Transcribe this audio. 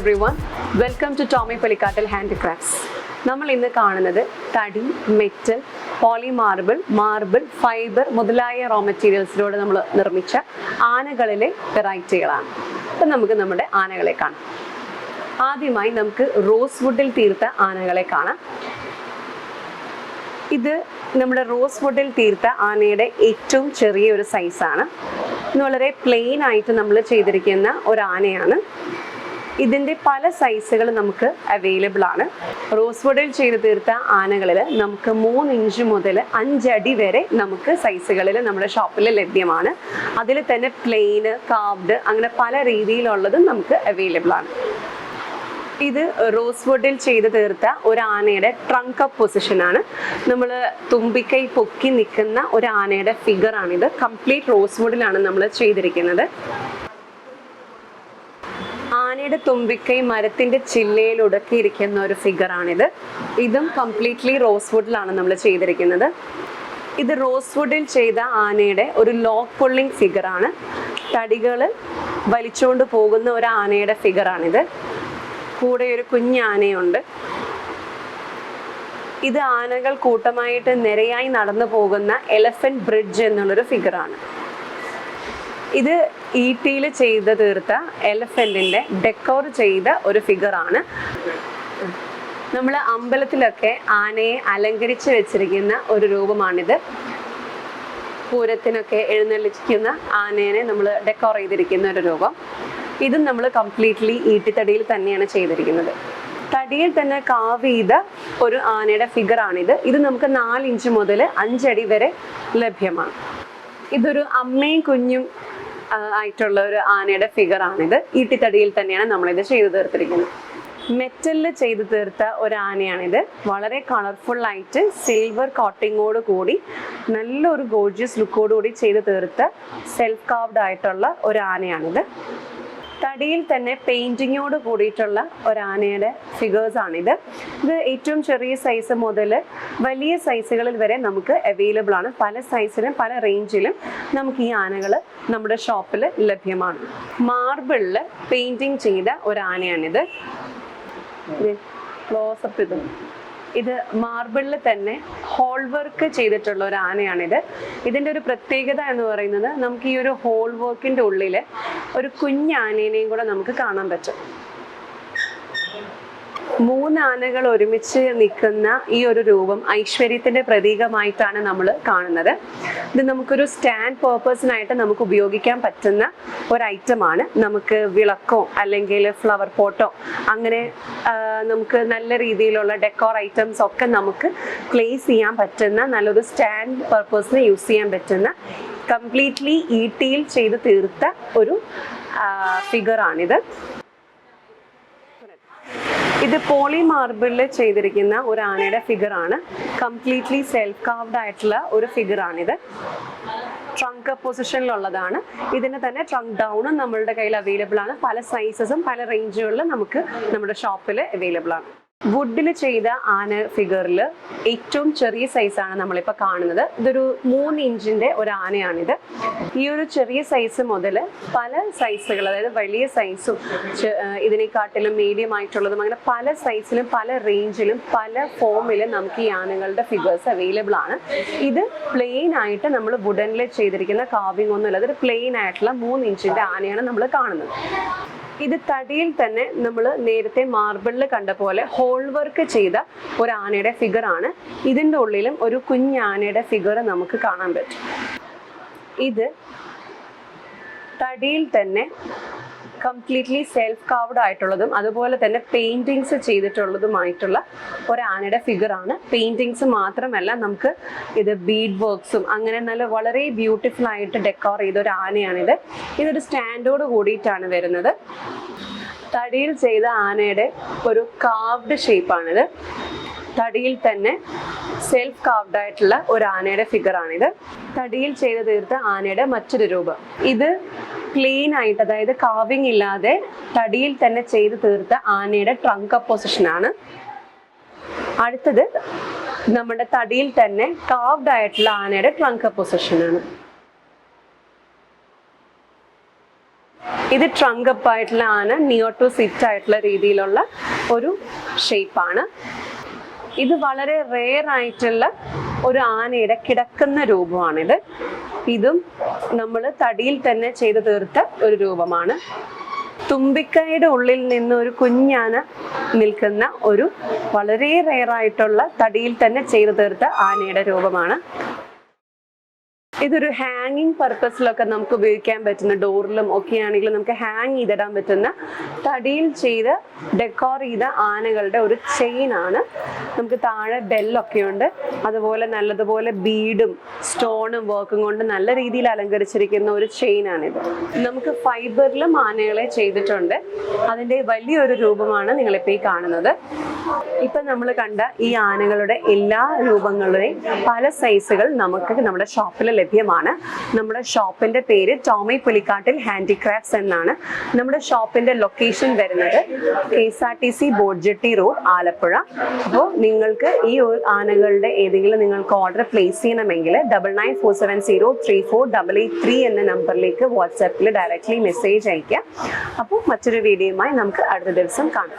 everyone. Welcome to Tommy Palikattal Handicrafts. നമ്മൾ ഇന്ന് കാണുന്നത് തടി, മെറ്റൽ, പോളിമാർബിൾ, മാർബിൾ, ഫൈബർ മുതലായ റോ മെറ്റീരിയൽസിലൂടെ നമ്മൾ നിർമ്മിച്ച ആനകളിലെ വെറൈറ്റികളാണ്. അപ്പം നമുക്ക് നമ്മുടെ ആനകളെ കാണാം. ആദ്യമായി നമുക്ക് റോസ് വുഡിൽ തീർത്ത ആനകളെ കാണാം. ഇത് നമ്മുടെ റോസ് വുഡിൽ തീർത്ത ആനയുടെ ഏറ്റവും ചെറിയ ഒരു സൈസാണ്. ഇത് വളരെ പ്ലെയിൻ ആയിട്ട് നമ്മൾ ചെയ്തിരിക്കുന്ന ഒരു ആനയാണ്. ഇതിൻ്റെ പല സൈസുകൾ നമുക്ക് അവൈലബിൾ ആണ്. റോസ് വുഡിൽ ചെയ്ത് തീർത്ത ആനകളിൽ നമുക്ക് 3 ഇഞ്ച് മുതൽ 5 അടി വരെ നമുക്ക് സൈസുകളിൽ നമ്മുടെ ഷോപ്പിൽ ലഭ്യമാണ്. അതിൽ തന്നെ പ്ലെയിന്, കാർവ്ഡ് അങ്ങനെ പല രീതിയിലുള്ളതും നമുക്ക് അവൈലബിൾ ആണ്. ഇത് റോസ് വുഡിൽ ചെയ്ത് തീർത്ത ഒരു ആനയുടെ ട്രങ്ക് അപ്പ് പൊസിഷനാണ്. നമ്മൾ തുമ്പിക്കൈ പൊക്കി നിൽക്കുന്ന ഒരു ആനയുടെ ഫിഗറാണിത്. കംപ്ലീറ്റ് റോസ് വുഡിലാണ് നമ്മൾ ചെയ്തിരിക്കുന്നത്. ആനയുടെ തുമ്പിക്കൈ മരത്തിൻ്റെ ചില്ലയിൽ ഉടക്കിയിരിക്കുന്ന ഒരു ഫിഗറാണിത്. ഇതും കംപ്ലീറ്റ്ലി റോസ് വുഡിലാണ് നമ്മൾ ചെയ്തിരിക്കുന്നത്. ഇത് റോസ് വുഡിൽ ചെയ്ത ആനയുടെ ഒരു ലോക്ക് പുള്ളിങ് ഫിഗറാണ്. തടികൾ വലിച്ചുകൊണ്ട് പോകുന്ന ഒരു ആനയുടെ ഫിഗറാണിത്. കൂടെ ഒരു കുഞ്ഞാനയുണ്ട്. ഇത് ആനകൾ കൂട്ടമായിട്ട് നിരയായി നടന്നു പോകുന്ന എലഫന്റ് ബ്രിഡ്ജ് എന്നുള്ളൊരു ഫിഗറാണ്. ഇത് ഈട്ടിയിൽ ചെയ്ത് തീർത്ത എലഫന്റിന്റെ ഡെക്കോർ ചെയ്ത ഒരു ഫിഗറാണ്. നമ്മൾ അമ്പലത്തിലൊക്കെ ആനയെ അലങ്കരിച്ച് വെച്ചിരിക്കുന്ന ഒരു രൂപമാണിത്. പൂരത്തിനൊക്കെ എഴുന്നള്ളിക്കുന്ന ആനേനെ നമ്മൾ ഡെക്കോർ ചെയ്തിരിക്കുന്ന ഒരു രൂപം. ഇതും നമ്മൾ കംപ്ലീറ്റ്ലി ഈട്ടിത്തടിയിൽ തന്നെയാണ് ചെയ്തിരിക്കുന്നത്. തടിയിൽ തന്നെ കാവ് ചെയ്ത ഒരു ആനയുടെ ഫിഗറാണിത്. ഇത് നമുക്ക് 4 ഇഞ്ച് മുതൽ 5 അടി വരെ ലഭ്യമാണ്. ഇതൊരു അമ്മയും കുഞ്ഞും ആയിട്ടുള്ള ഒരു ആനയുടെ ഫിഗറാണിത്. ഈട്ടിത്തടിയിൽ തന്നെയാണ് നമ്മളിത് ചെയ്തു തീർത്തിരിക്കുന്നത്. മെറ്റലിൽ ചെയ്തു തീർത്ത ഒരു ആനയാണിത്. വളരെ കളർഫുൾ ആയിട്ട് സിൽവർ കോട്ടിങ്ങോട് കൂടി നല്ലൊരു ഗോർജിയസ് ലുക്കോട് കൂടി ചെയ്തു തീർത്ത സെൽഫ് കാർവ്ഡ് ആയിട്ടുള്ള ഒരു ആനയാണിത്. തടിയിൽ തന്നെ പെയിന്റിങ്ങോട് കൂടിയിട്ടുള്ള ഒരു ആനയുടെ ഫിഗേഴ്സാണിത്. ഇത് ഏറ്റവും ചെറിയ സൈസ് മുതൽ വലിയ സൈസുകളിൽ വരെ നമുക്ക് അവൈലബിൾ ആണ്. പല സൈസിലും പല റേഞ്ചിലും നമുക്ക് ഈ ആനകൾ നമ്മുടെ ഷോപ്പിൽ ലഭ്യമാണ്. മാർബിളിൽ പെയിന്റിങ് ചെയ്ത ഒരു ആനയാണിത്. ക്ലോസപ്പ് ഇത് മാർബിളിൽ തന്നെ ഹോൾ വർക്ക് ചെയ്തിട്ടുള്ള ഒരു ആനയാണിത്. ഇതിൻ്റെ ഒരു പ്രത്യേകത എന്ന് പറയുന്നത് നമുക്ക് ഈ ഒരു ഹോൾ വർക്കിൻ്റെ ഉള്ളിൽ ഒരു കുഞ്ഞാനേനെയും കൂടെ നമുക്ക് കാണാൻ പറ്റും. 3 ആനകൾ ഒരുമിച്ച് നിൽക്കുന്ന ഈ ഒരു രൂപം ഐശ്വര്യത്തിൻ്റെ പ്രതീകമായിട്ടാണ് നമ്മൾ കാണുന്നത്. ഇത് നമുക്കൊരു സ്റ്റാൻഡ് പേർപ്പസിനായിട്ട് നമുക്ക് ഉപയോഗിക്കാൻ പറ്റുന്ന ഒരു ഐറ്റമാണ്. നമുക്ക് വിളക്കോ അല്ലെങ്കിൽ ഫ്ലവർ പോട്ടോ അങ്ങനെ നമുക്ക് നല്ല രീതിയിലുള്ള ഡെക്കോർ ഐറ്റംസ് ഒക്കെ നമുക്ക് പ്ലേസ് ചെയ്യാൻ പറ്റുന്ന നല്ലൊരു സ്റ്റാൻഡ് പർപ്പസിന് യൂസ് ചെയ്യാൻ പറ്റുന്ന കംപ്ലീറ്റ്ലി ഈട്ടിയിൽ ചെയ്ത് തീർത്ത ഒരു ഫിഗറാണിത്. ഇത് പോളി മാർബിളിൽ ചെയ്തിരിക്കുന്ന ഒരു ആനയുടെ ഫിഗറാണ്. കംപ്ലീറ്റ്ലി സെൽഫ് കാർവ്ഡ് ആയിട്ടുള്ള ഒരു ഫിഗറാണിത്. ട്രങ്ക് പൊസിഷനിലുള്ളതാണ്. ഇതിന് തന്നെ ട്രങ്ക് ഡൗണും നമ്മളുടെ കയ്യിൽ അവൈലബിൾ ആണ്. പല സൈസസും പല റേഞ്ചുകളിലും നമുക്ക് നമ്മുടെ ഷോപ്പിൽ അവൈലബിൾ ആണ്. വുഡിൽ ചെയ്ത ആന ഫിഗറിൽ ഏറ്റവും ചെറിയ സൈസാണ് നമ്മളിപ്പോൾ കാണുന്നത്. ഇതൊരു 3 ഇഞ്ചിൻ്റെ ഒരു ആനയാണിത്. ഈ ഒരു ചെറിയ സൈസ് മുതൽ പല സൈസുകൾ, അതായത് വലിയ സൈസും ഇതിനെക്കാട്ടിലും മീഡിയം ആയിട്ടുള്ളതും അങ്ങനെ പല സൈസിലും പല റേഞ്ചിലും പല ഫോമിലും നമുക്ക് ഈ ആനകളുടെ ഫിഗേഴ്സ് അവൈലബിൾ ആണ്. ഇത് പ്ലെയിൻ ആയിട്ട് നമ്മൾ വുഡനിൽ ചെയ്തിരിക്കുന്ന കാർവിംഗ് ഒന്നുമില്ല. അതൊരു പ്ലെയിൻ ആയിട്ടുള്ള 3 ഇഞ്ചിൻ്റെ ആനയാണ് നമ്മൾ കാണുന്നത്. ഇത് തടിയിൽ തന്നെ നമ്മൾ നേരത്തെ മാർബിളിൽ കണ്ട പോലെ ഹോൾ വർക്ക് ചെയ്ത ഒരു ആനയുടെ ഫിഗറാണ്. ഇതിൻ്റെ ഉള്ളിലും ഒരു കുഞ്ഞാനയുടെ ഫിഗർ നമുക്ക് കാണാൻ പറ്റും. ഇത് തടിയിൽ തന്നെ കംപ്ലീറ്റ്ലി സെൽഫ് കാർവ്ഡ് ആയിട്ടുള്ളതും അതുപോലെ തന്നെ പെയിന്റിങ്സ് ചെയ്തിട്ടുള്ളതുമായിട്ടുള്ള ഒരു ആനയുടെ ഫിഗറാണ്. പെയിന്റിങ്സ് മാത്രമല്ല, നമുക്ക് ഇത് ബീഡ് വർക്ക്സും അങ്ങനെ നല്ല വളരെ ബ്യൂട്ടിഫുൾ ആയിട്ട് ഡെക്കോർ ചെയ്ത ഒരു ആനയാണിത്. ഇതൊരു സ്റ്റാൻഡോട് കൂടിയിട്ടാണ് വരുന്നത്. തടിയിൽ ചെയ്ത ആനയുടെ ഒരു കാർവ്ഡ് ഷേപ്പാണിത്. തടിയിൽ തന്നെ സെൽഫ് കാർവ്ഡ് ആയിട്ടുള്ള ഒരു ആനയുടെ ഫിഗറാണിത്. തടിയിൽ ചെയ്ത് തീർത്ത ആനയുടെ മറ്റൊരു രൂപം. ഇത് പ്ലെയിൻ ആയിട്ട്, അതായത് കാർവിംഗ് ഇല്ലാതെ തടിയിൽ തന്നെ ചെയ്ത് തീർത്ത ആനയുടെ ട്രങ്ക് അപ്പ് പൊസിഷനാണ്. അടുത്തത് നമ്മുടെ തടിയിൽ തന്നെ കാർവ്ഡ് ആയിട്ടുള്ള ആനയുടെ ട്രങ്ക് അപ്പ് പൊസിഷനാണ്. ഇത് ട്രങ്ക് അപ്പ് ആയിട്ടുള്ള ആന, നിയർ ടു സിറ്റ് ആയിട്ടുള്ള രീതിയിലുള്ള ഒരു ഷേപ്പാണ്. ഇത് വളരെ റെയർ ആയിട്ടുള്ള ഒരു ആനയുടെ കിടക്കുന്ന രൂപമാണിത്. ഇതും നമ്മൾ തടിയിൽ തന്നെ ചെയ്തു തീർത്ത ഒരു രൂപമാണ്. തുമ്പിക്കൈയുടെ ഉള്ളിൽ നിന്ന് ഒരു കുഞ്ഞാന നിൽക്കുന്ന ഒരു വളരെ റെയർ ആയിട്ടുള്ള തടിയിൽ തന്നെ ചെയ്തു തീർത്ത ആനയുടെ രൂപമാണ്. ഇതൊരു ഹാങ്ങിങ് പർപ്പസിലൊക്കെ നമുക്ക് ഉപയോഗിക്കാൻ പറ്റുന്ന, ഡോറിലും ഒക്കെ ആണെങ്കിലും നമുക്ക് ഹാങ് ചെയ്തിടാൻ പറ്റുന്ന തടിയിൽ ചെയ്ത് ഡെക്കോർ ചെയ്ത ആനകളുടെ ഒരു ചെയിനാണ്. നമുക്ക് താഴെ ബെല്ലൊക്കെ ഉണ്ട്. അതുപോലെ നല്ലതുപോലെ ബീഡും സ്റ്റോണും വർക്കും കൊണ്ട് നല്ല രീതിയിൽ അലങ്കരിച്ചിരിക്കുന്ന ഒരു ചെയിനാണിത്. നമുക്ക് ഫൈബറിലും ആനകളെ ചെയ്തിട്ടുണ്ട്. അതിൻ്റെ വലിയൊരു രൂപമാണ് നിങ്ങളിപ്പോൾ ഈ കാണുന്നത്. ഇപ്പം നമ്മൾ കണ്ട ഈ ആനകളുടെ എല്ലാ രൂപങ്ങളുടെയും പല സൈസുകൾ നമുക്ക് നമ്മുടെ ഷോപ്പിൽ ലഭ്യമാണ്. നമ്മുടെ ഷോപ്പിന്റെ പേര് ടോമി പുലിക്കാട്ടിൽ ഹാൻഡിക്രാഫ്റ്റ്സ് എന്നാണ്. നമ്മുടെ ഷോപ്പിന്റെ ലൊക്കേഷൻ വരുന്നത് KSRTC ബോഡ്ജെട്ടി റോഡ്, ആലപ്പുഴ. അപ്പോൾ നിങ്ങൾക്ക് ഈ ആനകളുടെ ഏതെങ്കിലും നിങ്ങൾക്ക് ഓർഡർ പ്ലേസ് ചെയ്യണമെങ്കിൽ 9947034883 എന്ന നമ്പറിലേക്ക് വാട്സാപ്പിൽ ഡയറക്റ്റ്ലി മെസ്സേജ് അയയ്ക്കുക. അപ്പോൾ മറ്റൊരു വീഡിയോയുമായി നമുക്ക് അടുത്ത ദിവസം കാണാം.